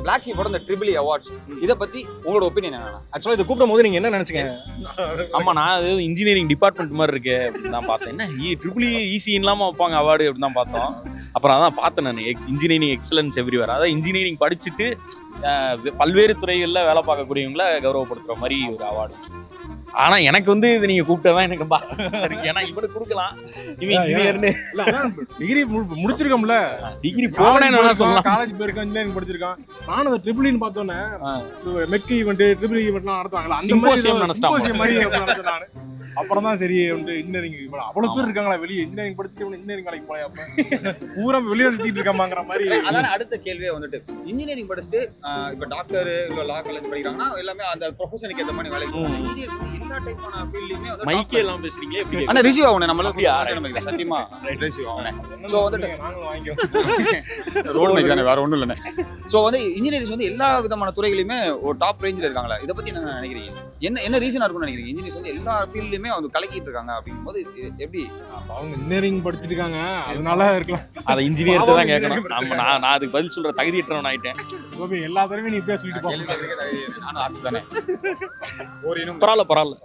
Black ஷீப்போட இந்த triple awards இதை பத்தி உங்களோட ஒப்பீனியன் என்ன? ஆக்சுவலாக இது கூப்பிடும் போது நீங்க என்ன நினைச்சீங்க? ஆமா, நான் அது இன்ஜினியரிங் டிபார்ட்மெண்ட் மாதிரி இருக்கு அப்படின்னு தான் பார்த்தேன். என்ன ட்ரிபிள் ஈஸி இல்லாம வைப்பாங்க அவார்டு அப்படின்னு தான் பார்த்தோம். அப்புறம் அதான் பார்த்தேன் நான், இன்ஜினியரிங் எக்ஸலன்ஸ் எவ்ரிவேர். அதாவது இன்ஜினியரிங் படிச்சுட்டு பல்வேறு துறைகளில் வேலை பார்க்கக்கூடியவங்களை கௌரவப்படுத்துற மாதிரி ஒரு அவார்டு. ஆனா எனக்கு இது நீங்க கூப்பிட்டதான் எனக்கு பார்த்து, ஏன்னா இவனுக்கு கொடுக்கலாம், இவன் இன்ஜினியர்னு. டிகிரி முடிச்சிருக்கோம்ல, டிகிரி போனேன்னு சொல்லலாம். காலேஜ் போயிருக்கோம், இன்ஜினியரிங் படிச்சிருக்கான். நானும் அந்த ட்ரிபிள்னு பார்த்தோன்னே மெக் ஈவெண்ட் ட்ரிபிள் ஈவெண்ட்லாம் நடத்துவாங்களா அந்த மாதிரி நடத்தினானு. அப்புறம் தான் சரி இன்ஜினியரிங் அவ்வளவு பேர் இருக்காங்களா வெளியே, இன்ஜினியரிங் படிச்சுட்டு இன்ஜினியரிங் காலேஜ் போய் பூரா வெளியே சுத்திட்டு இருக்காங்கிற மாதிரி. அதான் அடுத்த கேள்வியே இன்ஜினியரிங் படிச்சுட்டு இப்ப டாக்டர் இல்ல லா காலேஜ் படிக்கிறாங்கன்னா எல்லாமே அந்த ப்ரொஃபஷனுக்கு ஏற்ற மாதிரி வேலைக்கு போறாங்க. இன்ஜினியர்ஸ் எல்லா டைப்பான ஃபீல்ட்லயுமே மைக்கே எல்லாம் பேசுறீங்க எப்படி? ஆனா ரிசீவ் ஆகணும் நம்மள சத்தியமா ரிசீவ் ஆகணும். சோ நாங்களும் வாங்கிக்கோ ரோட் மைக் தானே, வேற ஒண்ணும் இல்ல. சோ இன்ஜினியர்ஸ் எல்லா விதமான துறைகளிலுமே ஒரு டாப் ரேஞ்சில இருக்காங்களா? இத பத்தி என்ன நினைக்கிறீங்க? என்ன ரீசனா இருக்கும்னு நினைக்கிறீங்க? இன்ஜினியர்ஸ் எல்லா ஃபீல்ட்லயுமே கலக்கிட்டு இருக்காங்க அப்படிங்கும்போது எப்படி? அவங்க இன்ஜினியரிங் படிச்சிருக்காங்க, அதனால இருக்கலாம். அதை இன்ஜினியர் தான் கேட்கணும். நான் அதுக்கு பதில் சொல்ற தகுதியற்றவன் ஆயிட்டேன். எல்லா தடவையும் நீ பேச சொல்லிட்டு நானும் ஆச்சு தானே. பரவாயில்ல.